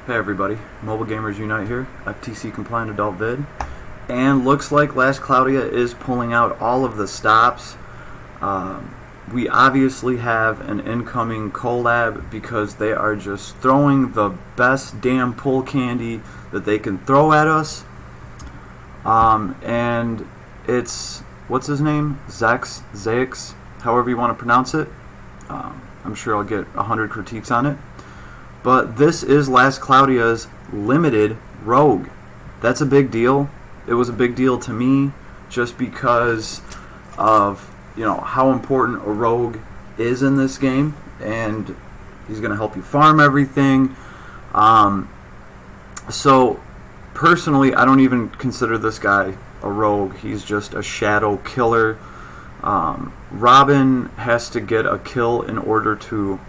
Hey everybody, Mobile Gamers Unite here, FTC compliant adult vid, and looks like Last Cloudia is pulling out all of the stops. We obviously have an incoming collab because they are just throwing the best damn pull candy that they can throw at us. And it's, what's his name? Zaix, however you want to pronounce it. I'm sure I'll get 100 critiques on it. But this is Last Cloudia's limited rogue. That's a big deal. It was a big deal to me just because of, how important a rogue is in this game, and he's going to help you farm everything. So personally, I don't even consider this guy a rogue. He's just a shadow killer. Robin has to get a kill in order to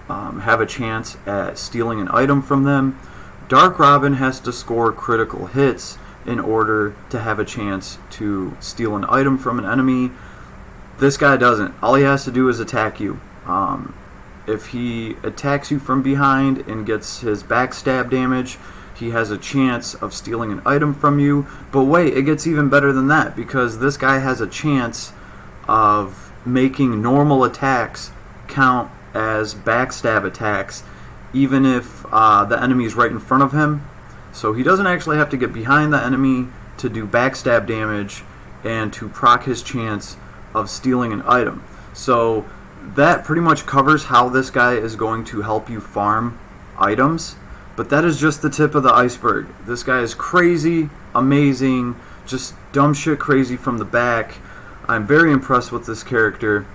have a chance at stealing an item from them. Dark Robin has to score critical hits in order to have a chance to steal an item from an enemy. This guy doesn't. All he has to do is attack you. If he attacks you from behind and gets his backstab damage, he has a chance of stealing an item from you. But wait, it gets even better than that, because this guy has a chance of making normal attacks count as backstab attacks, even if the enemy is right in front of him. So he doesn't actually have to get behind the enemy to do backstab damage and to proc his chance of stealing an item. So that pretty much covers how this guy is going to help you farm items. But that is just the tip of the iceberg. This guy is crazy, amazing, just dumb shit crazy from the back. I'm very impressed with this character.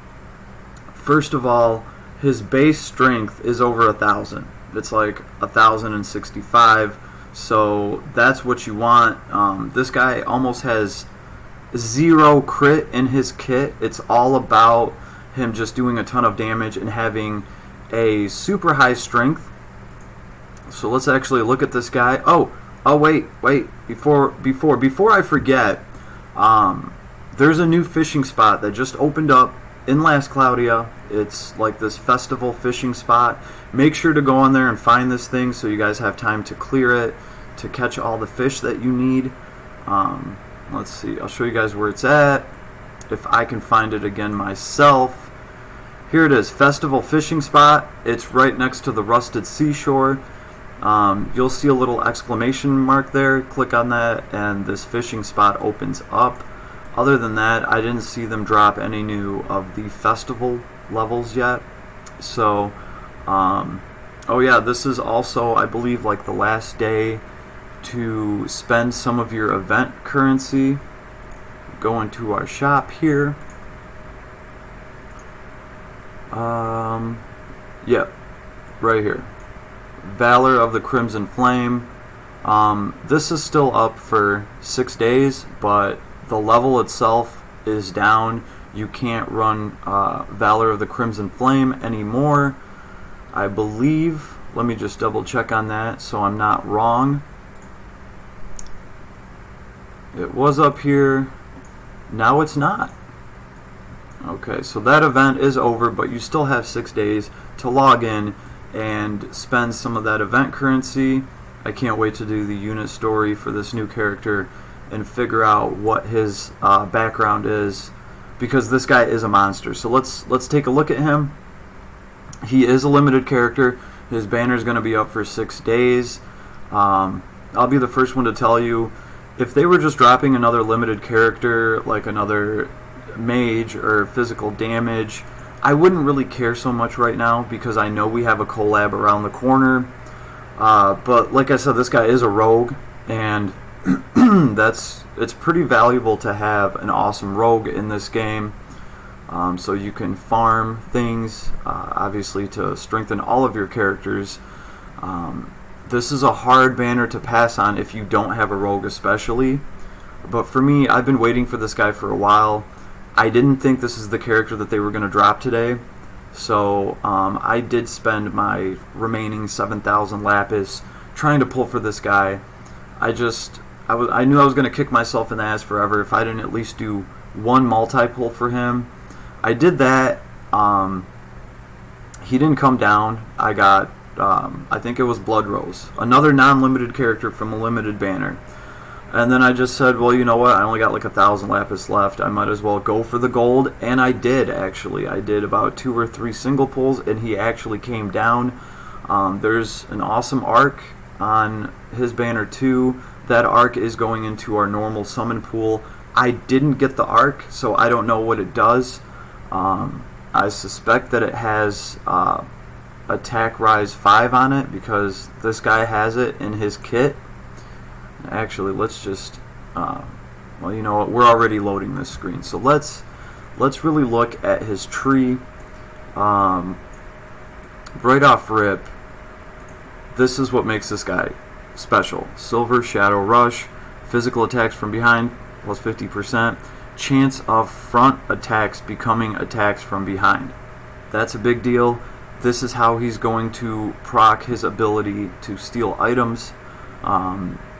First of all, his base strength is over 1,000. It's like 1,065. So that's what you want. This guy almost has 0 crit in his kit. It's all about him just doing a ton of damage and having a super high strength. So let's actually look at this guy. Oh wait. Before I forget, there's a new fishing spot that just opened up in Last Cloudia. It's like this festival fishing spot. Make sure to go on there and find this thing so you guys have time to clear it, to catch all the fish that you need. Let's see, I'll show you guys where it's at, if I can find it again myself. Here it is, festival fishing spot. It's right next to the rusted seashore. You'll see a little exclamation mark there. Click on that and this fishing spot opens up. Other than that, I didn't see them drop any new of the festival levels yet. So, oh yeah, this is also, I believe, like the last day to spend some of your event currency. Go into our shop here. Yep, right here. Valor of the Crimson Flame. This is still up for 6 days, but the level itself is down. You can't run Valor of the Crimson Flame anymore, I believe. Let me just double check on that so I'm not wrong. It was up here. Now it's not. Okay, so that event is over, but you still have 6 days to log in and spend some of that event currency. I can't wait to do the unit story for this new character and figure out what his background is, because this guy is a monster. So let's take a look at him. He is a limited character. His banner is going to be up for 6 days. I'll be the first one to tell you, if they were just dropping another limited character, like another mage or physical damage, I wouldn't really care so much right now, because I know we have a collab around the corner. But like I said, this guy is a rogue, and it's pretty valuable to have an awesome rogue in this game, so you can farm things, obviously, to strengthen all of your characters. This is a hard banner to pass on if you don't have a rogue, especially, but for me, I've been waiting for this guy for a while. I didn't think this is the character that they were going to drop today, so I did spend my remaining 7,000 lapis trying to pull for this guy. I knew I was going to kick myself in the ass forever if I didn't at least do one multi-pull for him. I did that. He didn't come down. I got I think it was Blood Rose, another non-limited character from a limited banner. And then I just said, well, you know what, I only got like 1,000 lapis left, I might as well go for the gold, and I did, actually. I did about 2 or 3 single pulls, and he actually came down. There's an awesome arc on his banner too. That arc is going into our normal summon pool. I didn't get the arc, so I don't know what it does. I suspect that it has attack rise 5 on it, because this guy has it in his kit. Actually, let's just well, you know what, we're already loading this screen, so let's really look at his tree. Right off rip, this is what makes this guy special. Silver Shadow Rush, physical attacks from behind plus 50%, chance of front attacks becoming attacks from behind. That's a big deal. This is how he's going to proc his ability to steal items.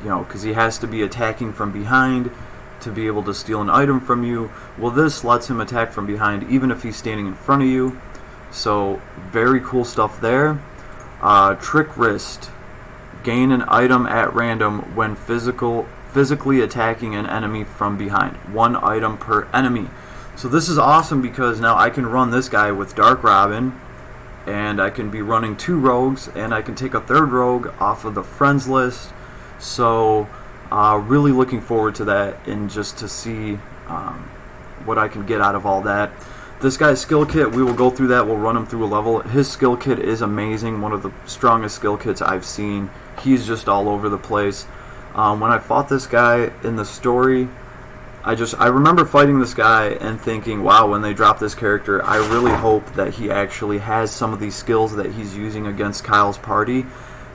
You know, because he has to be attacking from behind to be able to steal an item from you. Well, this lets him attack from behind even if he's standing in front of you. So, very cool stuff there. Trick Wrist. Gain an item at random when physically attacking an enemy from behind. 1 item per enemy. So this is awesome because now I can run this guy with Dark Robin, and I can be running 2 rogues, and I can take a 3rd rogue off of the friends list. So really looking forward to that, and just to see what I can get out of all that. This guy's skill kit, we will go through that, we'll run him through a level. His skill kit is amazing, one of the strongest skill kits I've seen. He's just all over the place. When I fought this guy in the story, I remember fighting this guy and thinking, wow, when they drop this character, I really hope that he actually has some of these skills that he's using against Kyle's party.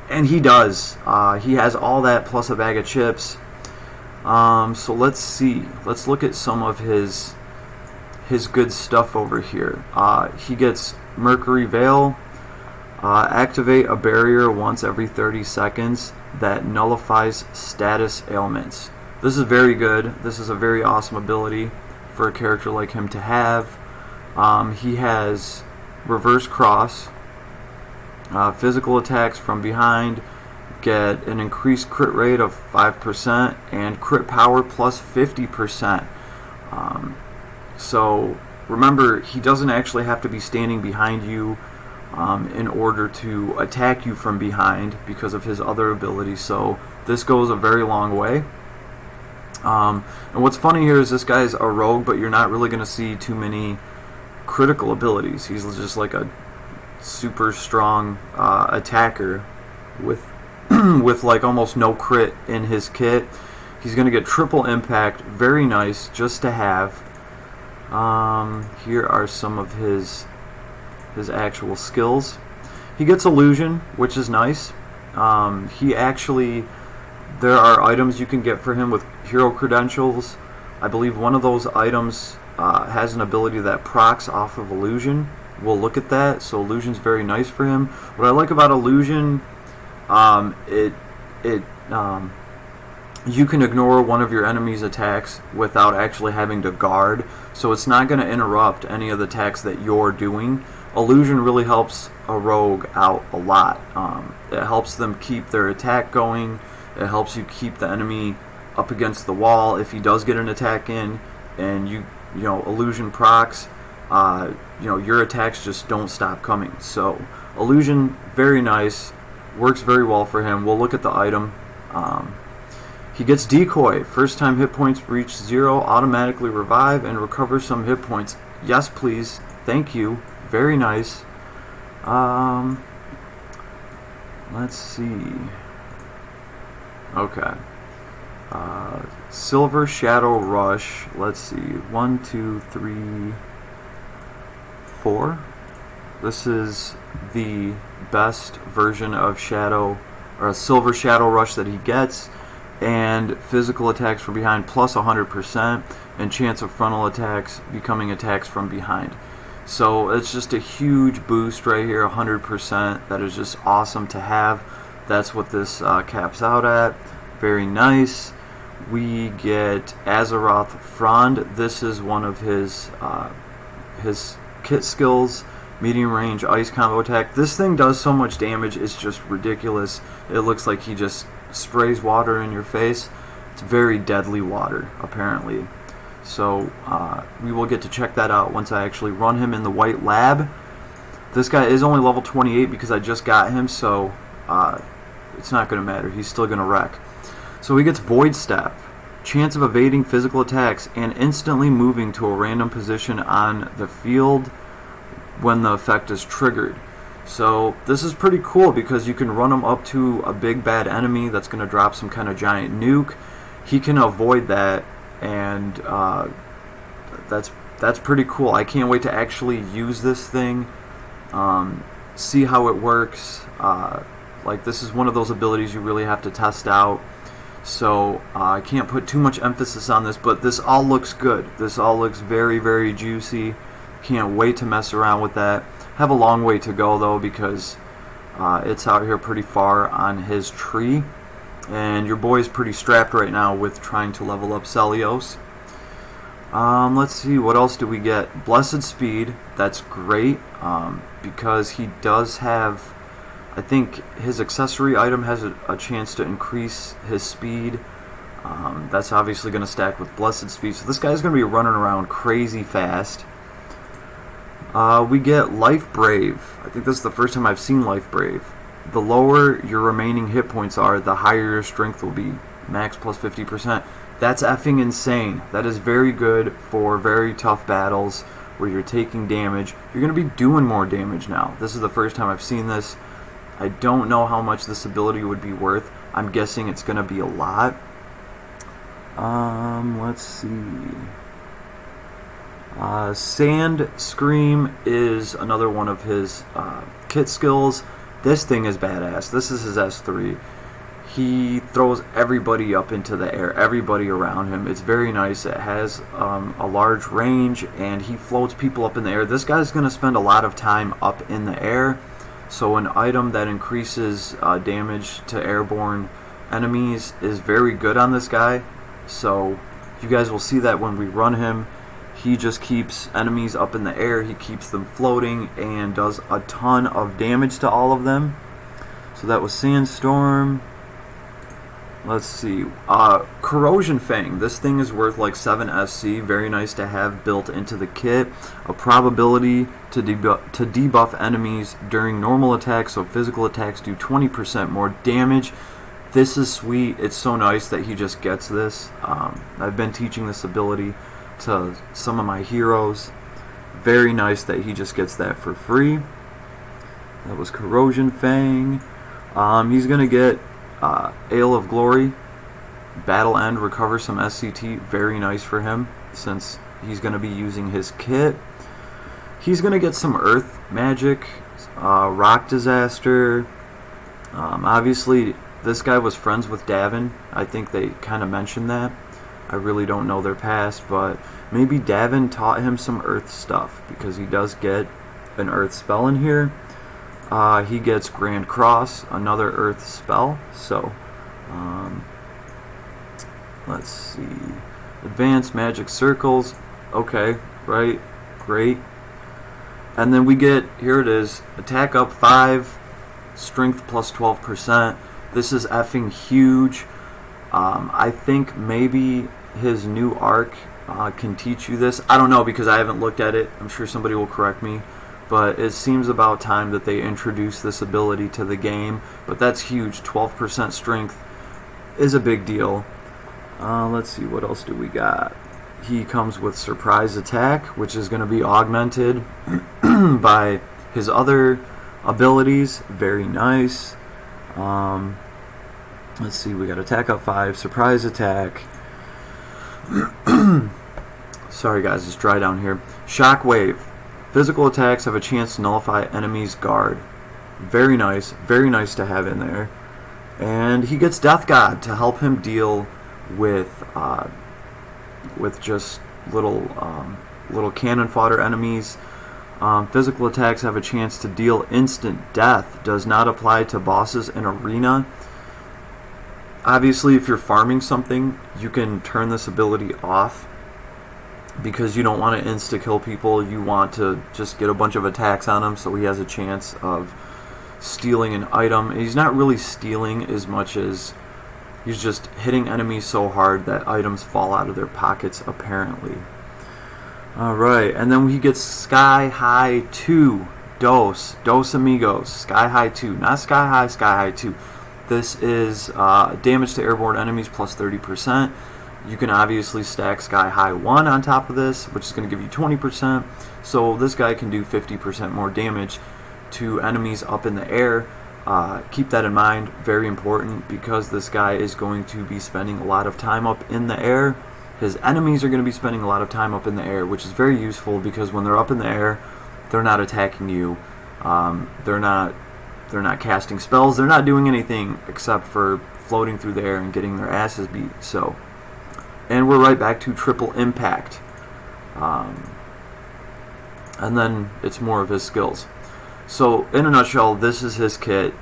And he does. He has all that plus a bag of chips. So let's see. Let's look at some of his good stuff over here. He gets Mercury Veil. Activate a barrier once every 30 seconds that nullifies status ailments. This is very good. This is a very awesome ability for a character like him to have. He has Reverse Cross. Physical attacks from behind get an increased crit rate of 5% and crit power plus 50%. So remember, he doesn't actually have to be standing behind you in order to attack you from behind because of his other abilities. So this goes a very long way. And what's funny here is this guy's a rogue, but you're not really going to see too many critical abilities. He's just like a super strong attacker with with like almost no crit in his kit. He's going to get triple impact, very nice just to have. Here are some of his actual skills. He gets Illusion, which is nice. He actually, there are items you can get for him with hero credentials. I believe one of those items has an ability that procs off of Illusion. We'll look at that. So Illusion's very nice for him. What I like about Illusion, you can ignore one of your enemy's attacks without actually having to guard. So it's not going to interrupt any of the attacks that you're doing. Illusion really helps a rogue out a lot. It helps them keep their attack going. It helps you keep the enemy up against the wall if he does get an attack in, and you know, Illusion procs. You know, your attacks just don't stop coming. So Illusion, very nice, works very well for him. We'll look at the item. He gets Decoy. First time hit points reach 0, automatically revive and recover some hit points. Yes, please. Thank you. Very nice. Let's see. Okay. Silver Shadow Rush. Let's see. 1, 2, 3, 4. This is the best version of Shadow, or Silver Shadow Rush that he gets. And physical attacks from behind plus 100%, and chance of frontal attacks becoming attacks from behind. So it's just a huge boost right here, 100%. That is just awesome to have. That's what this caps out at. Very nice. We get Azeroth Frond. This is one of his kit skills. Medium range ice combo attack. This thing does so much damage, it's just ridiculous. It looks like he just sprays water in your face. It's very deadly water, apparently. So we will get to check that out once I actually run him in the white lab. This guy is only level 28 because I just got him, so it's not going to matter. He's still going to wreck. So he gets Void Step. Chance of evading physical attacks and instantly moving to a random position on the field when the effect is triggered. So this is pretty cool because you can run him up to a big bad enemy that's going to drop some kind of giant nuke. He can avoid that, and that's pretty cool. I can't wait to actually use this thing, see how it works. Like, this is one of those abilities you really have to test out. So I can't put too much emphasis on this, but this all looks good. This all looks very, very juicy. Can't wait to mess around with that. Have a long way to go though, because it's out here pretty far on his tree, and your boy's pretty strapped right now with trying to level up Celios. Let's see, what else do we get? Blessed Speed. That's great, because he does have, I think his accessory item has a chance to increase his speed. That's obviously going to stack with Blessed Speed. So this guy's going to be running around crazy fast. We get Life Brave. I think this is the first time I've seen Life Brave. The lower your remaining hit points are, the higher your strength will be. Max plus 50%. That's effing insane. That is very good for very tough battles where you're taking damage. You're going to be doing more damage now. This is the first time I've seen this. I don't know how much this ability would be worth. I'm guessing it's going to be a lot. Let's see. Sand Scream is another one of his kit skills. This thing is badass. This is his S3. He throws everybody up into the air, everybody around him. It's very nice. It has a large range, and he floats people up in the air. This guy's going to spend a lot of time up in the air. So an item that increases damage to airborne enemies is very good on this guy. So you guys will see that when we run him. He just keeps enemies up in the air, he keeps them floating, and does a ton of damage to all of them. So that was Sandstorm. Let's see. Corrosion Fang. This thing is worth like 7 SC. Very nice to have built into the kit. A probability to debuff enemies during normal attacks, so physical attacks do 20% more damage. This is sweet. It's so nice that he just gets this. I've been teaching this ability to some of my heroes. Very nice that he just gets that for free. That was Corrosion Fang. He's going to get Ale of Glory. Battle End, recover some SCT. Very nice for him, since he's going to be using his kit. He's going to get some Earth Magic, Rock Disaster. Obviously, this guy was friends with Davin. I think they kind of mentioned that. I really don't know their past, but maybe Davin taught him some Earth stuff, because he does get an Earth spell in here. He gets Grand Cross, another Earth spell. So, let's see. Advanced Magic Circles. Okay, right, great. And then we get, here it is, Attack up 5, Strength plus 12%. This is effing huge. I think maybe his new arc can teach you this. I don't know, because I haven't looked at it. I'm sure somebody will correct me. But it seems about time that they introduce this ability to the game. But that's huge. 12% strength is a big deal. Let's see, what else do we got? He comes with Surprise Attack, which is going to be augmented by his other abilities. Very nice. Let's see, we got Attack up 5, Surprise Attack. Sorry guys, it's dry down here. Shockwave. Physical attacks have a chance to nullify enemy's guard. Very nice to have in there. And he gets Death God to help him deal with just little cannon fodder enemies. Physical attacks have a chance to deal instant death. Does not apply to bosses in arena. Obviously, if you're farming something, you can turn this ability off. because you don't want to insta-kill people. You want to just get a bunch of attacks on him so he has a chance of stealing an item. And he's not really stealing as much as he's just hitting enemies so hard that items fall out of their pockets, apparently. Alright, and then he gets Sky High 2. Dos amigos. Sky High 2. Not Sky High, Sky High 2. This is damage to airborne enemies plus 30%. You can obviously stack Sky High 1 on top of this, which is going to give you 20%. So this guy can do 50% more damage to enemies up in the air. Keep that in mind, very important, because this guy is going to be spending a lot of time up in the air. His enemies are going to be spending a lot of time up in the air, which is very useful because when they're up in the air, they're not attacking you. They're not casting spells. They're not doing anything except for floating through the air and getting their asses beat. So, and we're right back to triple impact. And then it's more of his skills. So, in a nutshell, this is his kit.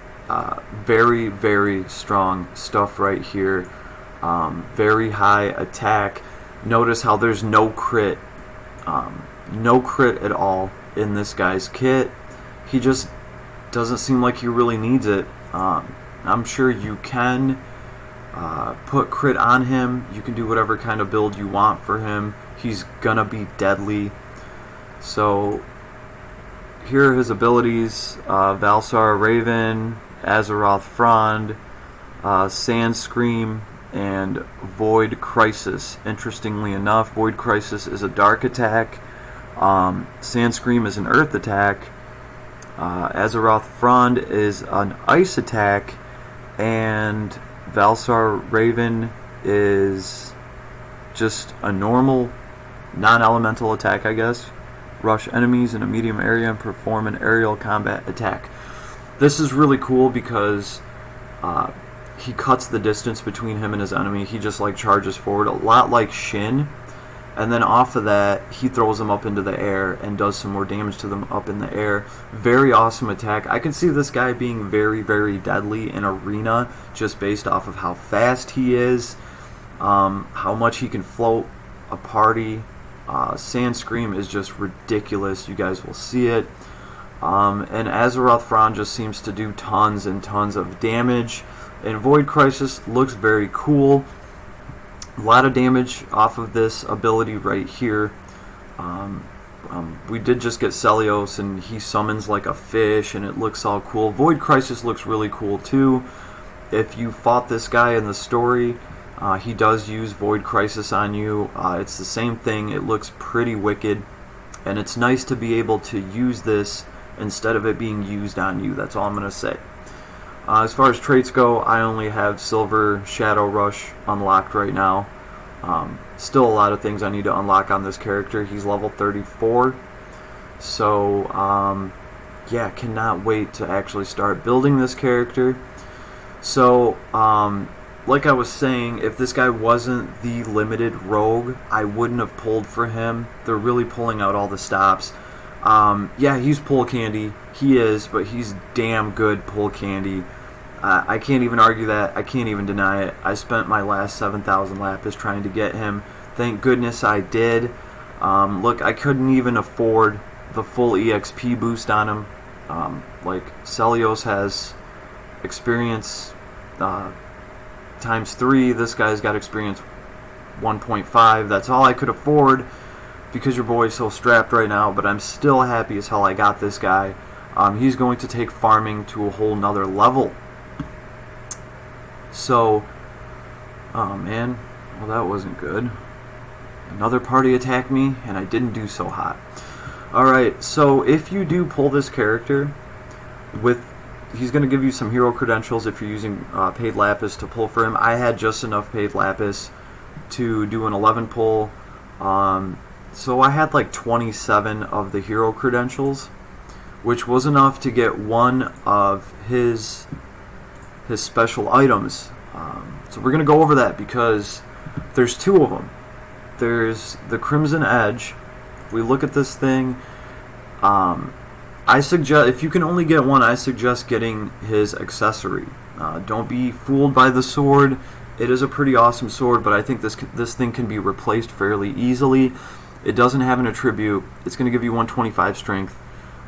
Very, very strong stuff right here. Very high attack. Notice how there's no crit. No crit at all in this guy's kit. He just doesn't seem like he really needs it. I'm sure you can put crit on him. You can do whatever kind of build you want for him. He's gonna be deadly. So here are his abilities: Valsar Raven, Azeroth Frond, Sand Scream, and Void Crisis. Interestingly enough, Void Crisis is a dark attack. Sand Scream is an earth attack. Azeroth Frond is an ice attack, and Valsar Raven is just a normal non-elemental attack, I guess. Rush enemies in a medium area and perform an aerial combat attack. This is really cool because he cuts the distance between him and his enemy. He just like charges forward, a lot like Shin. And then off of that, he throws them up into the air and does some more damage to them up in the air. Very awesome attack. I can see this guy being very, very deadly in arena just based off of how fast he is, how much he can float a party. Sand Scream is just ridiculous. You guys will see it. And Azeroth Frond just seems to do tons and tons of damage. And Void Crisis looks very cool. A lot of damage off of this ability right here. We did just get Celios, and he summons like a fish, and it looks all cool. Void Crisis looks really cool too. If you fought this guy in the story, he does use Void Crisis on you. It's the same thing. It looks pretty wicked, and it's nice to be able to use this instead of it being used on you. That's all I'm going to say. As far as traits go, I only have Silver Shadow Rush unlocked right now. Still a lot of things I need to unlock on this character. He's level 34. So, yeah, cannot wait to actually start building this character. So, like I was saying, if this guy wasn't the limited rogue, I wouldn't have pulled for him. They're really pulling out all the stops. Yeah, he's pull candy. He is, but he's damn good pull candy. I can't even argue that. I can't even deny it. I spent my last 7,000 lapis trying to get him. Thank goodness I did. Look, I couldn't even afford the full EXP boost on him. Like, Celios has experience times 3. This guy's got experience 1.5. That's all I could afford because your boy's so strapped right now, but I'm still happy as hell I got this guy. He's going to take farming to a whole nother level. So, oh man, well that wasn't good. Another party attacked me, and I didn't do so hot. Alright, so if you do pull this character, he's going to give you some hero credentials if you're using paid lapis to pull for him. I had just enough paid lapis to do an 11 pull. So I had like 27 of the hero credentials, which was enough to get one of his special items. So we're going to go over that because there's 2 of them. There's the Crimson Edge. If we look at this thing, I suggest, if you can only get one, I suggest getting his accessory. Don't be fooled by the sword. It is a pretty awesome sword, but I think this thing can be replaced fairly easily. It doesn't have an attribute. It's going to give you 125 strength.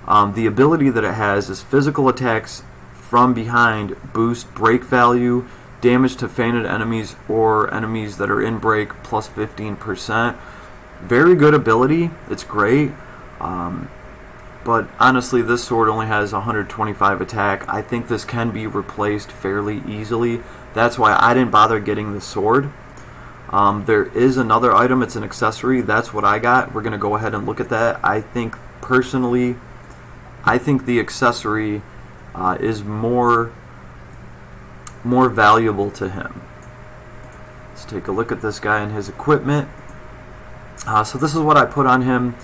The ability that it has is physical attacks from behind boost break value, damage to fainted enemies or enemies that are in break plus 15%. Very good ability. It's great. But honestly, this sword only has 125 attack. I think this can be replaced fairly easily. That's why I didn't bother getting the sword. There is another item. It's an accessory. That's what I got. We're going to go ahead and look at that. I think, personally, the accessory is more valuable to him. Let's take a look at this guy and his equipment. So this is what I put on him.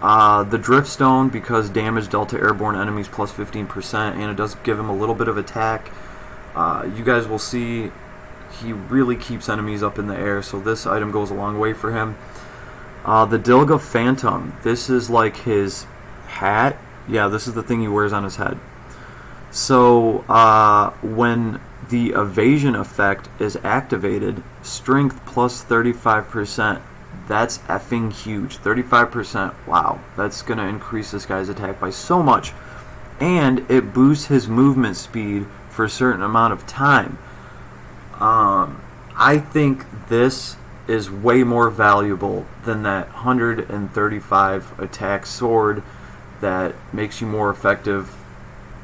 The Drift Stone, because damage dealt to airborne enemies plus 15%, and it does give him a little bit of attack. You guys will see he really keeps enemies up in the air, so this item goes a long way for him. The Dilga Phantom, this is like his hat. Yeah, this is the thing he wears on his head. So when the evasion effect is activated, strength plus 35%. That's effing huge. 35%. Wow. That's going to increase this guy's attack by so much. And it boosts his movement speed for a certain amount of time. I think this is way more valuable than that 135 attack sword that makes you more effective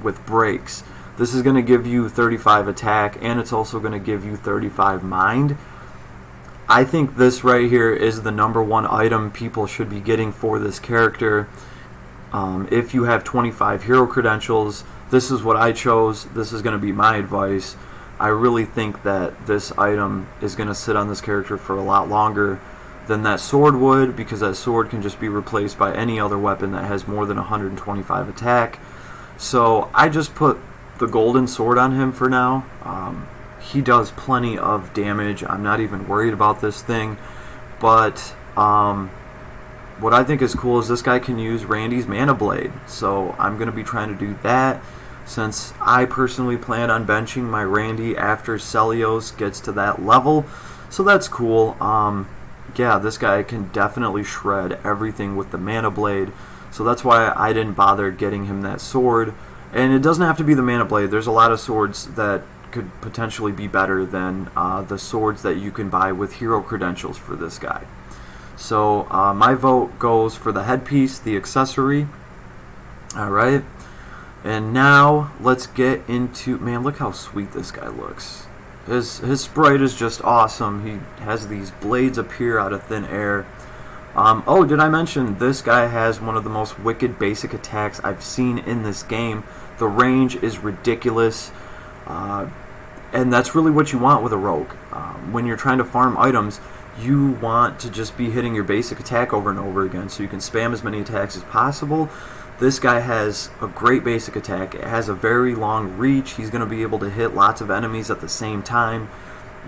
with breaks. This is going to give you 35 attack, and it's also going to give you 35 mind. I think this right here is the #1 item people should be getting for this character. If you have 25 hero credentials, this is what I chose. This is going to be my advice. I really think that this item is going to sit on this character for a lot longer than that sword would, because that sword can just be replaced by any other weapon that has more than 125 attack. So I just put the golden sword on him for now. He does plenty of damage. I'm not even worried about this thing. But what I think is cool is this guy can use Randy's Mana Blade. So I'm going to be trying to do that, since I personally plan on benching my Randy after Celios gets to that level. So that's cool. Yeah, this guy can definitely shred everything with the Mana Blade. So that's why I didn't bother getting him that sword. And it doesn't have to be the Mana Blade. There's a lot of swords that could potentially be better than the swords that you can buy with hero credentials for this guy. So my vote goes for the headpiece, the accessory. Alright. And now let's get into... Man, look how sweet this guy looks. His sprite is just awesome. He has these blades appear out of thin air. Oh, did I mention this guy has one of the most wicked basic attacks I've seen in this game. The range is ridiculous. And that's really what you want with a rogue. When you're trying to farm items, you want to just be hitting your basic attack over and over again, so you can spam as many attacks as possible. This guy has a great basic attack. It has a very long reach. He's going to be able to hit lots of enemies at the same time,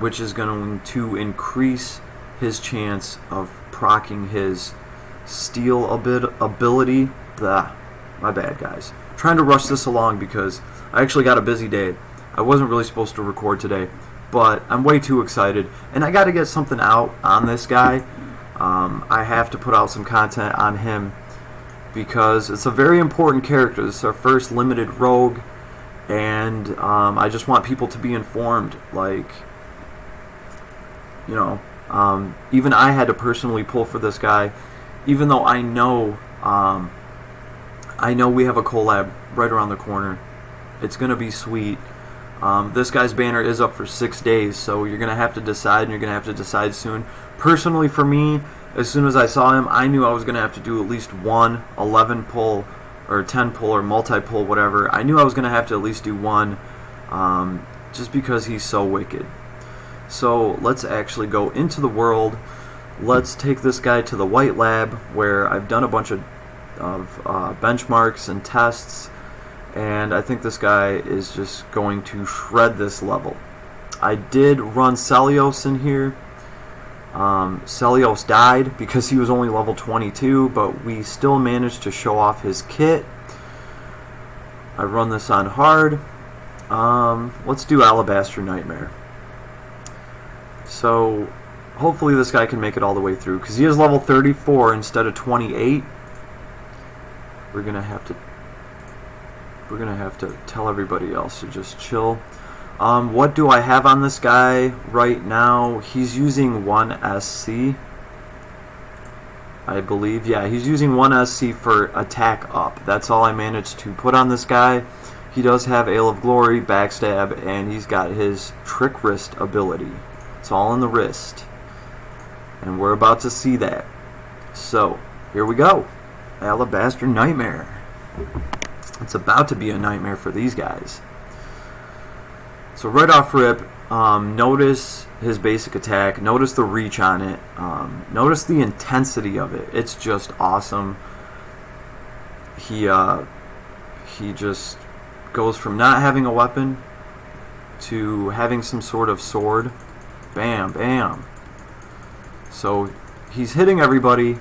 which is going to increase his chance of proccing his steal ability. Blah. My bad, guys. I'm trying to rush this along because I actually got a busy day. I wasn't really supposed to record today, but I'm way too excited, and I got to get something out on this guy. I have to put out some content on him because it's a very important character. This is our first limited rogue, and I just want people to be informed. Like, you know, even I had to personally pull for this guy, even though I know we have a collab right around the corner. It's going to be sweet. This guy's banner is up for 6 days, so you're going to have to decide, and you're going to have to decide soon. Personally, for me, as soon as I saw him, I knew I was going to have to do at least one 11 pull, or 10 pull, or multi-pull, whatever. I knew I was going to have to at least do one, just because he's so wicked. So let's actually go into the world. Let's take this guy to the White Lab, where I've done a bunch of benchmarks and tests, and I think this guy is just going to shred this level. I did run Celios in here. Celios died because he was only level 22, but we still managed to show off his kit. I run this on hard. Let's do Alabaster Nightmare. So hopefully this guy can make it all the way through, because he is level 34 instead of 28. We're gonna have to tell everybody else to just chill. What do I have on this guy right now? He's using 1 SC, I believe. Yeah, he's using 1 SC for attack up. That's all I managed to put on this guy. He does have Ale of Glory, Backstab, and he's got his Trick Wrist ability. It's all in the wrist. And we're about to see that. So, here we go. Alabaster Nightmare. It's about to be a nightmare for these guys. So right off rip, notice his basic attack. Notice the reach on it. Notice the intensity of it. It's just awesome. He just goes from not having a weapon to having some sort of sword. Bam, bam. So he's hitting everybody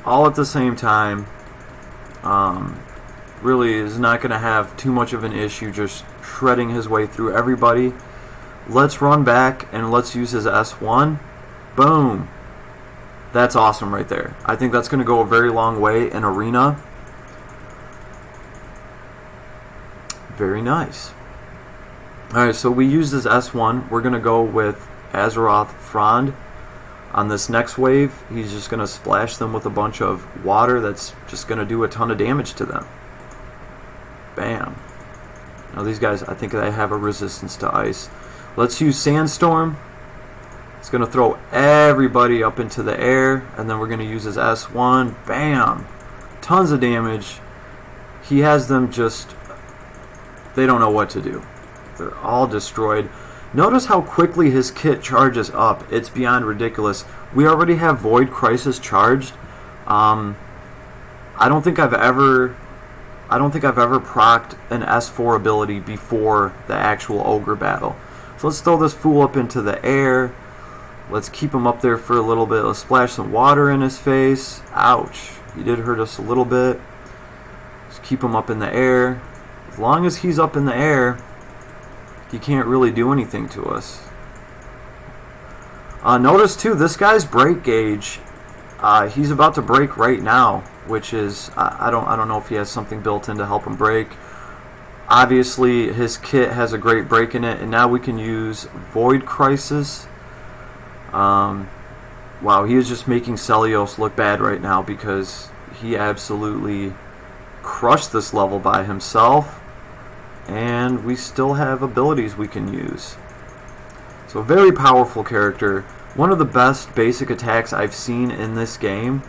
all at the same time. Really is not going to have too much of an issue just shredding his way through everybody. Let's run back and let's use his S1. Boom. That's awesome right there. I think that's going to go a very long way in Arena. Very nice. Alright, so we used his S1. We're going to go with Azeroth Frond. On this next wave, he's just going to splash them with a bunch of water that's just going to do a ton of damage to them. Bam. Now these guys, I think they have a resistance to ice. Let's use Sandstorm. It's going to throw everybody up into the air, and then we're going to use his S1. Bam. Tons of damage. He has them just... they don't know what to do. They're all destroyed. Notice how quickly his kit charges up. It's beyond ridiculous. We already have Void Crisis charged. I don't think I've ever procced an S4 ability before the actual Ogre battle. So let's throw this fool up into the air. Let's keep him up there for a little bit. Let's splash some water in his face. Ouch. He did hurt us a little bit. Let's keep him up in the air. As long as he's up in the air, he can't really do anything to us. Notice too, this guy's break gauge, he's about to break right now, which is I don't know if he has something built in to help him break. Obviously, his kit has a great break in it, and now we can use Void Crisis. Wow, he is just making Celios look bad right now because he absolutely crushed this level by himself. And we still have abilities we can use. So very powerful character. One of the best basic attacks I've seen in this game.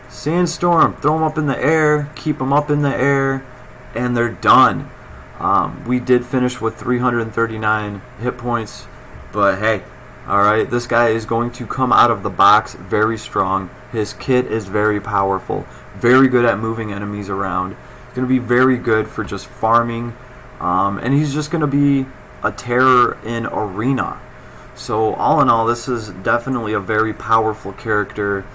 Sandstorm, throw them up in the air, keep them up in the air, and they're done. We did finish with 339 hit points, but hey, alright, this guy is going to come out of the box very strong. His kit is very powerful, very good at moving enemies around. He's going to be very good for just farming. And he's just going to be a terror in Arena. So all in all, this is definitely a very powerful character.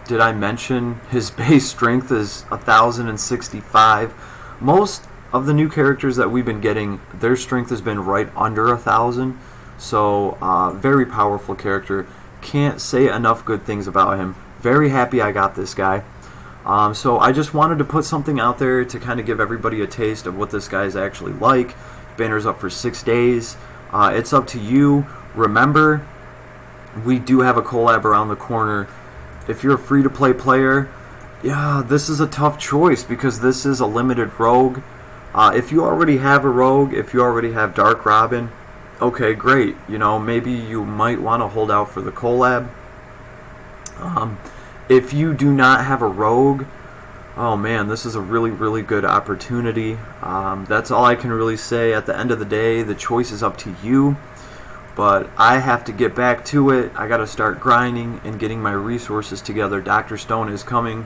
Did I mention his base strength is 1,065? Most of the new characters that we've been getting, their strength has been right under 1,000. So very powerful character. Can't say enough good things about him. Very happy I got this guy. So I just wanted to put something out there to kind of give everybody a taste of what this guy is actually like. Banner's up for 6 days. It's up to you. Remember, we do have a collab around the corner. If you're a free-to-play player, yeah, this is a tough choice because this is a limited rogue. If you already have a rogue, if you already have Dark Robin, okay, great. You know, maybe you might want to hold out for the collab. If you do not have a rogue, oh man, this is a really, really good opportunity. That's all I can really say. At the end of the day, the choice is up to you. But I have to get back to it. I got to start grinding and getting my resources together. Dr. Stone is coming.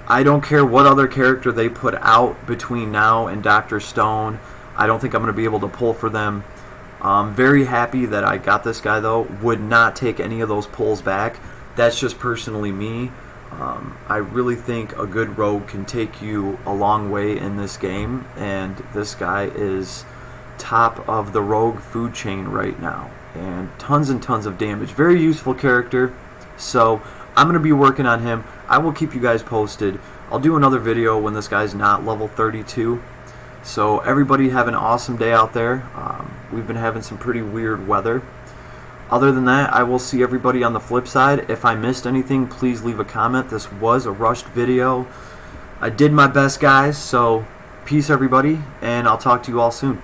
I don't care what other character they put out between now and Dr. Stone. I don't think I'm going to be able to pull for them. I'm very happy that I got this guy, though. Would not take any of those pulls back. That's just personally me. I really think a good rogue can take you a long way in this game, and this guy is top of the rogue food chain right now, and tons of damage. Very useful character, so I'm going to be working on him. I will keep you guys posted. I'll do another video when this guy's not level 32. So everybody have an awesome day out there. We've been having some pretty weird weather. Other than that, I will see everybody on the flip side. If I missed anything, please leave a comment. This was a rushed video. I did my best, guys, so peace everybody, and I'll talk to you all soon.